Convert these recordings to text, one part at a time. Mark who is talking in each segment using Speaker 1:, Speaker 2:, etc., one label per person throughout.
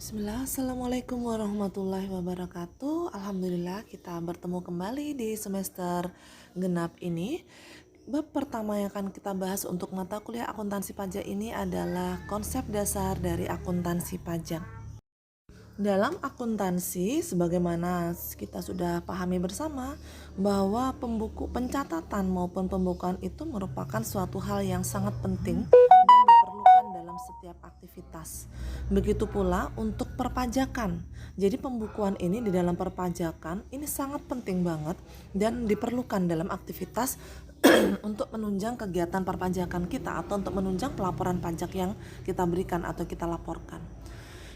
Speaker 1: Bismillah, Assalamualaikum warahmatullahi wabarakatuh. Alhamdulillah kita bertemu kembali di semester genap ini. Bab pertama yang akan kita bahas untuk mata kuliah akuntansi pajak ini adalah konsep dasar dari akuntansi pajak. Dalam akuntansi, sebagaimana kita sudah pahami bersama, bahwa pencatatan maupun pembukuan itu merupakan suatu hal yang sangat penting dan diperlukan dalam setiap aktivitas. Begitu pula untuk perpajakan. Jadi pembukuan ini di dalam perpajakan ini sangat penting banget dan diperlukan dalam aktivitas untuk menunjang kegiatan perpajakan kita atau untuk menunjang pelaporan pajak yang kita berikan atau kita laporkan.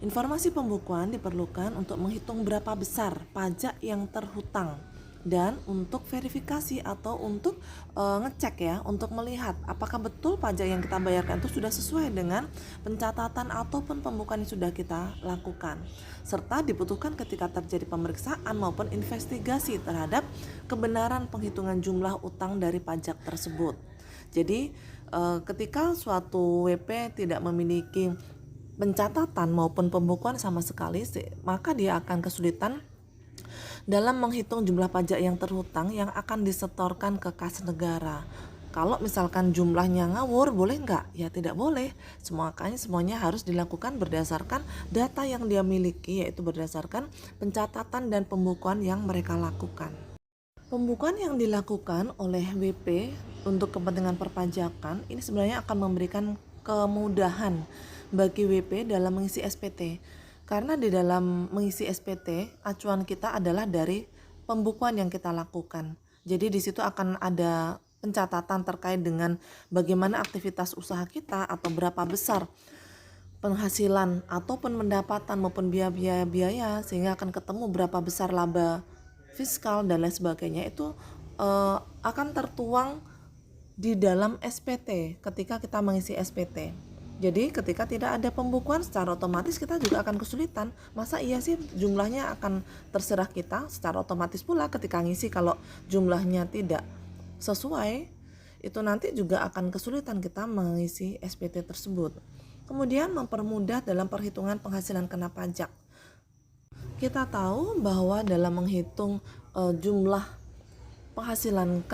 Speaker 1: Informasi pembukuan diperlukan untuk menghitung berapa besar pajak yang terhutang dan untuk verifikasi atau untuk ngecek ya, untuk melihat apakah betul pajak yang kita bayarkan itu sudah sesuai dengan pencatatan ataupun pembukuan yang sudah kita lakukan. Serta dibutuhkan ketika terjadi pemeriksaan maupun investigasi terhadap kebenaran penghitungan jumlah utang dari pajak tersebut. Jadi ketika suatu WP tidak memiliki pencatatan maupun pembukuan sama sekali, maka dia akan kesulitan dalam menghitung jumlah pajak yang terhutang yang akan disetorkan ke kas negara. Kalau misalkan jumlahnya ngawur, boleh nggak? Ya tidak boleh. Semuanya harus dilakukan berdasarkan data yang dia miliki, yaitu berdasarkan pencatatan dan pembukuan yang mereka lakukan. Pembukuan yang dilakukan oleh WP untuk kepentingan perpajakan ini sebenarnya akan memberikan kemudahan bagi WP dalam mengisi SPT. Karena di dalam mengisi SPT, acuan kita adalah dari pembukuan yang kita lakukan. Jadi di situ akan ada pencatatan terkait dengan bagaimana aktivitas usaha kita atau berapa besar penghasilan ataupun pendapatan maupun biaya-biaya, sehingga akan ketemu berapa besar laba fiskal dan lain sebagainya. Itu akan tertuang di dalam SPT ketika kita mengisi SPT. Jadi ketika tidak ada pembukuan, secara otomatis kita juga akan kesulitan. Masa iya sih jumlahnya akan terserah kita? Secara otomatis pula ketika ngisi kalau jumlahnya tidak sesuai, itu nanti juga akan kesulitan kita mengisi SPT tersebut. Kemudian mempermudah dalam perhitungan penghasilan kena pajak. Kita tahu bahwa dalam menghitung jumlah penghasilan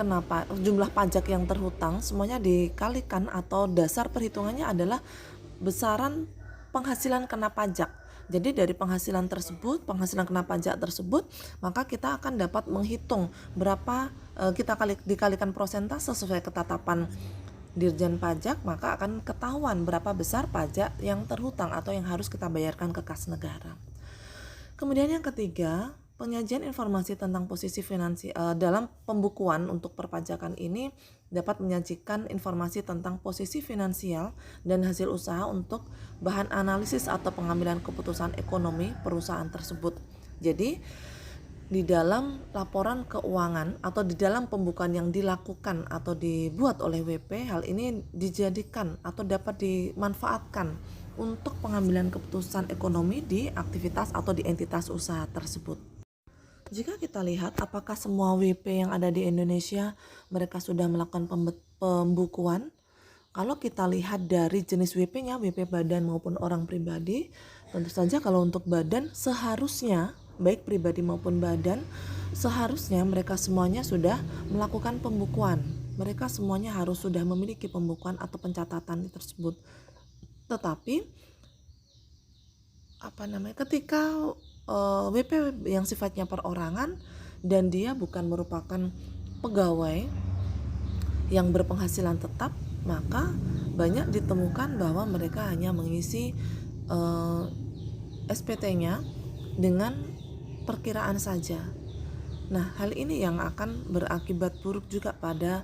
Speaker 1: jumlah pajak yang terhutang, semuanya dikalikan atau dasar perhitungannya adalah besaran penghasilan kena pajak. Jadi dari penghasilan kena pajak tersebut, maka kita akan dapat menghitung berapa dikalikan persentase sesuai ketetapan Dirjen Pajak, maka akan ketahuan berapa besar pajak yang terhutang atau yang harus kita bayarkan ke kas negara. Kemudian yang ketiga, penyajian informasi tentang posisi finansial dalam pembukuan untuk perpajakan ini dapat menyajikan informasi tentang posisi finansial dan hasil usaha untuk bahan analisis atau pengambilan keputusan ekonomi perusahaan tersebut. Jadi di dalam laporan keuangan atau di dalam pembukuan yang dilakukan atau dibuat oleh WP, hal ini dijadikan atau dapat dimanfaatkan untuk pengambilan keputusan ekonomi di aktivitas atau di entitas usaha tersebut. Jika kita lihat apakah semua WP yang ada di Indonesia mereka sudah melakukan pembukuan, kalau kita lihat dari jenis WP-nya, WP badan maupun orang pribadi, tentu saja kalau untuk badan seharusnya, baik pribadi maupun badan, seharusnya mereka semuanya sudah melakukan pembukuan. Mereka semuanya harus sudah memiliki pembukuan atau pencatatan tersebut. Tetapi ketika WP yang sifatnya perorangan dan dia bukan merupakan pegawai yang berpenghasilan tetap, maka banyak ditemukan bahwa mereka hanya mengisi SPT-nya dengan perkiraan saja. Nah, hal ini yang akan berakibat buruk juga pada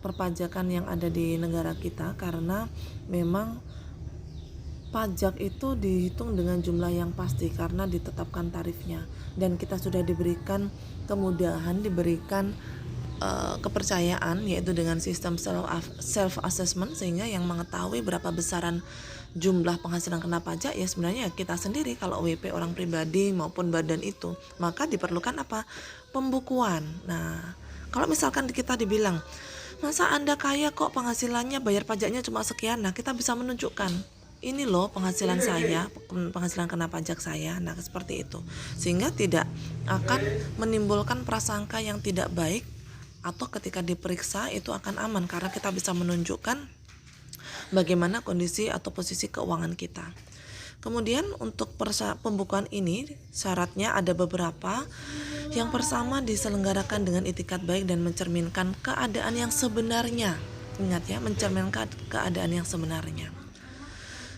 Speaker 1: perpajakan yang ada di negara kita, karena memang pajak itu dihitung dengan jumlah yang pasti karena ditetapkan tarifnya, dan kita sudah diberikan kemudahan, diberikan kepercayaan, yaitu dengan sistem self assessment, sehingga yang mengetahui berapa besaran jumlah penghasilan kena pajak ya sebenarnya kita sendiri kalau WP orang pribadi maupun badan itu. Maka diperlukan apa? Pembukuan. Nah, kalau misalkan kita dibilang, masa Anda kaya kok penghasilannya bayar pajaknya cuma sekian, nah kita bisa menunjukkan ini loh penghasilan saya, penghasilan kena pajak saya. Nah, seperti itu. Sehingga tidak akan menimbulkan prasangka yang tidak baik, atau ketika diperiksa itu akan aman karena kita bisa menunjukkan bagaimana kondisi atau posisi keuangan kita. Kemudian untuk pembukuan ini syaratnya ada beberapa. Yang pertama, diselenggarakan dengan itikat baik dan mencerminkan keadaan yang sebenarnya. Ingat ya, mencerminkan keadaan yang sebenarnya.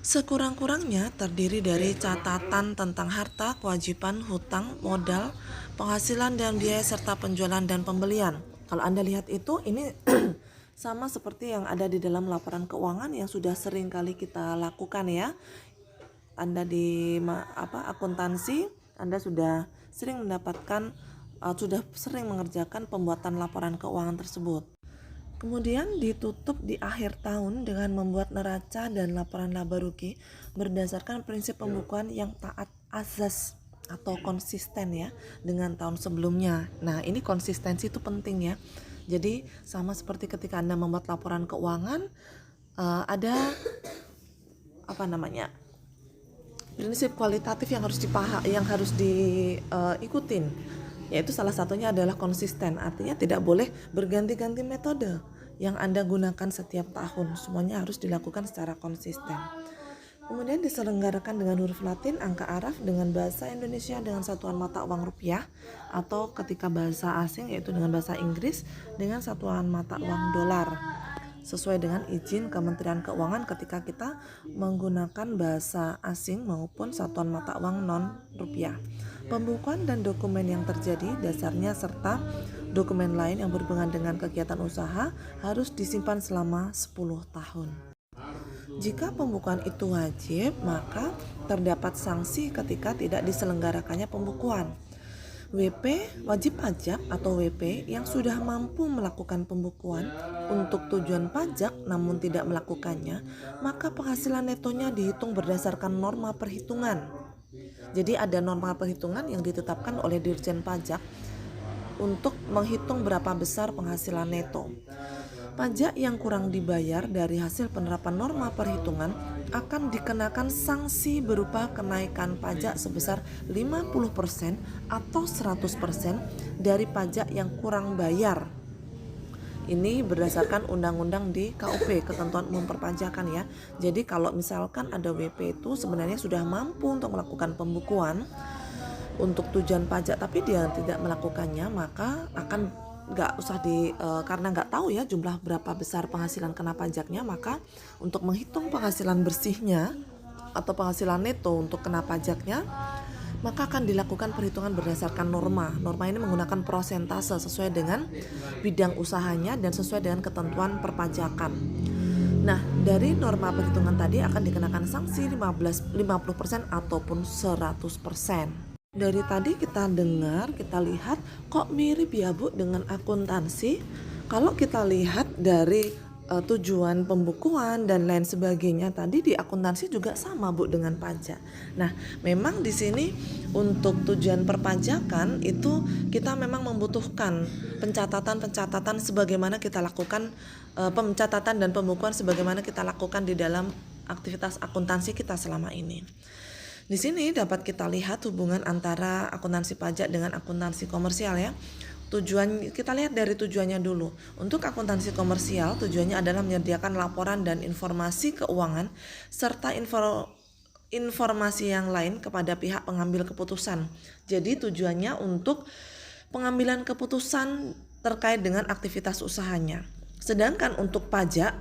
Speaker 1: Sekurang-kurangnya terdiri dari catatan tentang harta, kewajiban, hutang, modal, penghasilan dan biaya serta penjualan dan pembelian. Kalau Anda lihat itu, ini sama seperti yang ada di dalam laporan keuangan yang sudah sering kali kita lakukan ya. Anda di akuntansi, Anda sudah sering mendapatkan, sudah sering mengerjakan pembuatan laporan keuangan tersebut. Kemudian ditutup di akhir tahun dengan membuat neraca dan laporan laba rugi berdasarkan prinsip pembukuan yang taat azas atau konsisten ya dengan tahun sebelumnya. Nah, ini konsistensi itu penting ya. Jadi sama seperti ketika Anda membuat laporan keuangan, ada prinsip kualitatif yang harus diikutin, yaitu salah satunya adalah konsisten. Artinya tidak boleh berganti-ganti metode yang Anda gunakan setiap tahun, semuanya harus dilakukan secara konsisten. Kemudian diselenggarakan dengan huruf Latin, angka araf, dengan bahasa Indonesia dengan satuan mata uang rupiah, atau ketika bahasa asing yaitu dengan bahasa Inggris dengan satuan mata uang dolar, sesuai dengan izin Kementerian Keuangan ketika kita menggunakan bahasa asing maupun satuan mata uang non rupiah. Pembukuan dan dokumen yang terjadi dasarnya serta dokumen lain yang berhubungan dengan kegiatan usaha harus disimpan selama 10 tahun. Jika pembukuan itu wajib, maka terdapat sanksi ketika tidak diselenggarakannya pembukuan. WP, wajib pajak atau WP yang sudah mampu melakukan pembukuan untuk tujuan pajak namun tidak melakukannya, maka penghasilan netonya dihitung berdasarkan norma perhitungan. Jadi ada norma perhitungan yang ditetapkan oleh Dirjen Pajak untuk menghitung berapa besar penghasilan neto. Pajak yang kurang dibayar dari hasil penerapan norma perhitungan akan dikenakan sanksi berupa kenaikan pajak sebesar 50% atau 100% dari pajak yang kurang bayar. Ini berdasarkan undang-undang di KUP, Ketentuan Umum Perpajakan ya. Jadi kalau misalkan ada WP itu sebenarnya sudah mampu untuk melakukan pembukuan untuk tujuan pajak tapi dia tidak melakukannya, maka akan karena nggak tahu ya jumlah berapa besar penghasilan kena pajaknya, maka untuk menghitung penghasilan bersihnya atau penghasilan neto untuk kena pajaknya, maka akan dilakukan perhitungan berdasarkan norma. Norma ini menggunakan persentase sesuai dengan bidang usahanya dan sesuai dengan ketentuan perpajakan. Nah, dari norma perhitungan tadi akan dikenakan sanksi 50% ataupun 100%. Dari tadi kita dengar, kita lihat kok mirip ya Bu dengan akuntansi. Kalau kita lihat dari tujuan pembukuan dan lain sebagainya tadi, di akuntansi juga sama Bu dengan pajak. Nah, memang di sini untuk tujuan perpajakan itu kita memang membutuhkan pencatatan sebagaimana kita lakukan pencatatan dan pembukuan sebagaimana kita lakukan di dalam aktivitas akuntansi kita selama ini. Di sini dapat kita lihat hubungan antara akuntansi pajak dengan akuntansi komersial ya. Kita lihat dari tujuannya dulu. Untuk akuntansi komersial, tujuannya adalah menyediakan laporan dan informasi keuangan serta informasi yang lain kepada pihak pengambil keputusan. Jadi tujuannya untuk pengambilan keputusan terkait dengan aktivitas usahanya. Sedangkan untuk pajak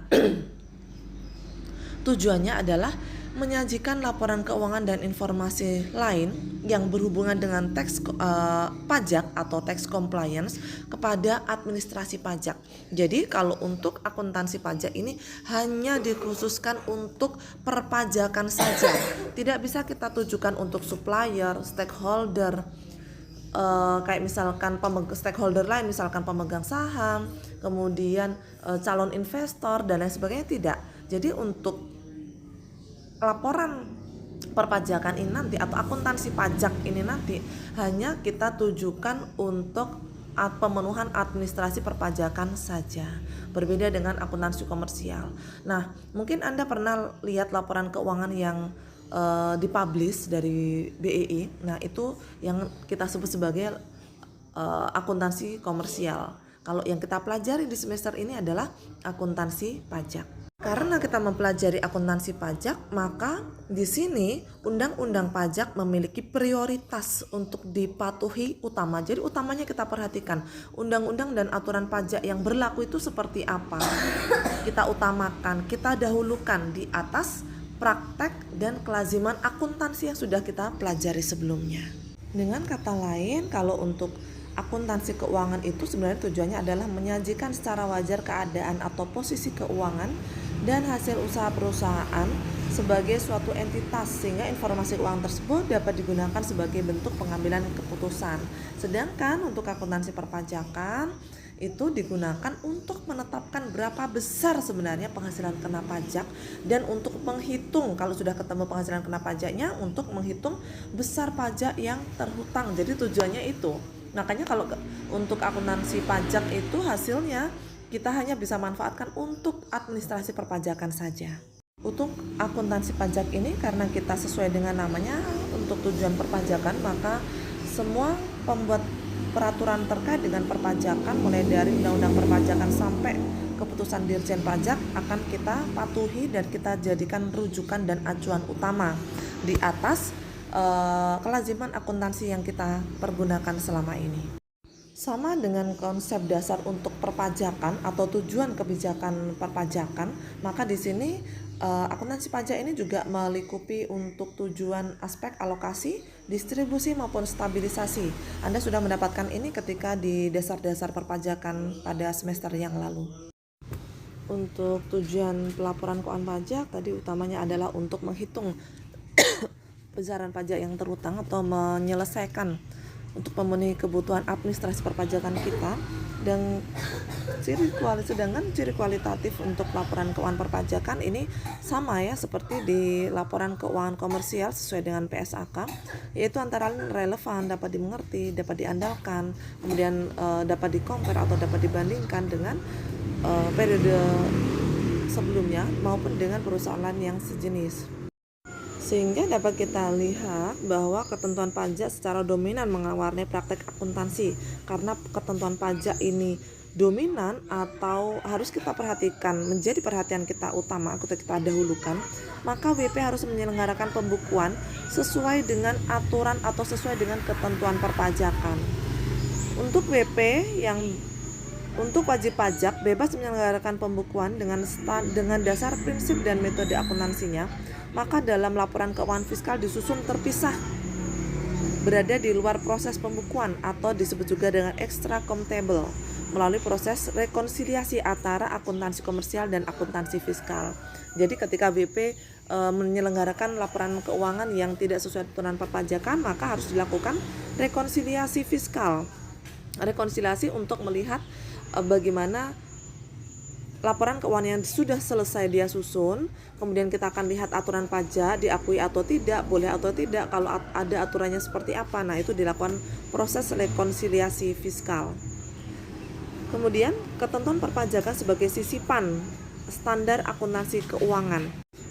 Speaker 1: tujuannya adalah menyajikan laporan keuangan dan informasi lain yang berhubungan dengan pajak atau tax compliance kepada administrasi pajak. Jadi kalau untuk akuntansi pajak ini hanya dikhususkan untuk perpajakan saja. Tidak bisa kita tujukan untuk supplier, stakeholder, kayak misalkan stakeholder lain, misalkan pemegang saham, kemudian calon investor dan lain sebagainya, tidak. Jadi untuk laporan perpajakan ini nanti atau akuntansi pajak ini nanti hanya kita tujukan untuk pemenuhan administrasi perpajakan saja, berbeda dengan akuntansi komersial. Nah, mungkin Anda pernah lihat laporan keuangan yang dipublish dari BEI. Nah, itu yang kita sebut sebagai akuntansi komersial. Kalau yang kita pelajari di semester ini adalah akuntansi pajak. Karena kita mempelajari akuntansi pajak, maka di sini undang-undang pajak memiliki prioritas untuk dipatuhi utama. Jadi utamanya kita perhatikan undang-undang dan aturan pajak yang berlaku itu seperti apa. Kita utamakan, kita dahulukan di atas praktek dan kelaziman akuntansi yang sudah kita pelajari sebelumnya. Dengan kata lain, kalau untuk akuntansi keuangan itu sebenarnya tujuannya adalah menyajikan secara wajar keadaan atau posisi keuangan dan hasil usaha perusahaan sebagai suatu entitas, sehingga informasi keuangan tersebut dapat digunakan sebagai bentuk pengambilan keputusan. Sedangkan untuk akuntansi perpajakan itu digunakan untuk menetapkan berapa besar sebenarnya penghasilan kena pajak, dan untuk menghitung kalau sudah ketemu penghasilan kena pajaknya, untuk menghitung besar pajak yang terhutang. Jadi tujuannya itu. Makanya kalau untuk akuntansi pajak itu hasilnya kita hanya bisa manfaatkan untuk administrasi perpajakan saja. Untuk akuntansi pajak ini karena kita sesuai dengan namanya untuk tujuan perpajakan, maka semua pembuat peraturan terkait dengan perpajakan mulai dari undang-undang perpajakan sampai keputusan Dirjen Pajak akan kita patuhi dan kita jadikan rujukan dan acuan utama di atas kelaziman akuntansi yang kita pergunakan selama ini. Sama dengan konsep dasar untuk perpajakan atau tujuan kebijakan perpajakan, maka di sini akuntansi pajak ini juga melingkupi untuk tujuan aspek alokasi, distribusi maupun stabilisasi. Anda sudah mendapatkan ini ketika di dasar-dasar perpajakan pada semester yang lalu. Untuk tujuan pelaporan keuangan pajak tadi utamanya adalah untuk menghitung besaran pajak yang terhutang atau menyelesaikan untuk memenuhi kebutuhan administrasi perpajakan kita, dan sedangkan ciri kualitatif untuk laporan keuangan perpajakan ini sama ya seperti di laporan keuangan komersial sesuai dengan PSAK, yaitu antara lain relevan, dapat dimengerti, dapat diandalkan, kemudian dapat di-compare atau dapat dibandingkan dengan periode sebelumnya maupun dengan perusahaan lain yang sejenis. Sehingga dapat kita lihat bahwa ketentuan pajak secara dominan mewarnai praktek akuntansi. Karena ketentuan pajak ini dominan atau harus kita perhatikan, menjadi perhatian kita utama atau kita dahulukan, maka WP harus menyelenggarakan pembukuan sesuai dengan aturan atau sesuai dengan ketentuan perpajakan. Untuk WP untuk wajib pajak bebas menyelenggarakan pembukuan dengan dasar prinsip dan metode akuntansinya, maka dalam laporan keuangan fiskal disusun terpisah, berada di luar proses pembukuan atau disebut juga dengan extra accountable, melalui proses rekonsiliasi antara akuntansi komersial dan akuntansi fiskal. Jadi ketika WP menyelenggarakan laporan keuangan yang tidak sesuai aturan perpajakan, maka harus dilakukan rekonsiliasi fiskal. Rekonsiliasi untuk melihat bagaimana laporan keuangan yang sudah selesai dia susun, kemudian kita akan lihat aturan pajak diakui atau tidak, boleh atau tidak, kalau ada aturannya seperti apa. Nah, itu dilakukan proses rekonsiliasi fiskal. Kemudian ketentuan perpajakan sebagai sisipan standar akuntansi keuangan.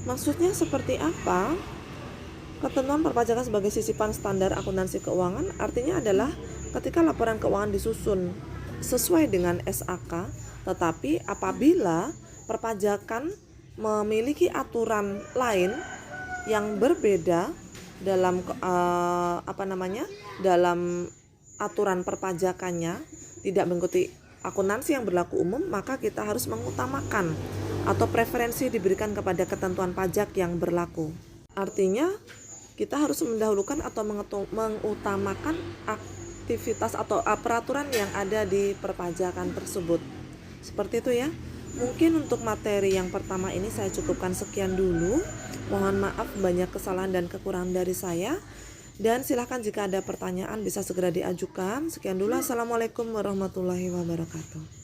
Speaker 1: Maksudnya seperti apa? Ketentuan perpajakan sebagai sisipan standar akuntansi keuangan artinya adalah ketika laporan keuangan disusun sesuai dengan SAK, tetapi apabila perpajakan memiliki aturan lain yang berbeda dalam dalam aturan perpajakannya tidak mengikuti akuntansi yang berlaku umum, maka kita harus mengutamakan atau preferensi diberikan kepada ketentuan pajak yang berlaku. Artinya kita harus mendahulukan atau mengutamakan aktivitas atau peraturan yang ada di perpajakan tersebut. Seperti itu ya. Mungkin untuk materi yang pertama ini saya cukupkan sekian dulu. Mohon maaf banyak kesalahan dan kekurangan dari saya. Dan silakan jika ada pertanyaan bisa segera diajukan. Sekian dulu. Assalamualaikum warahmatullahi wabarakatuh.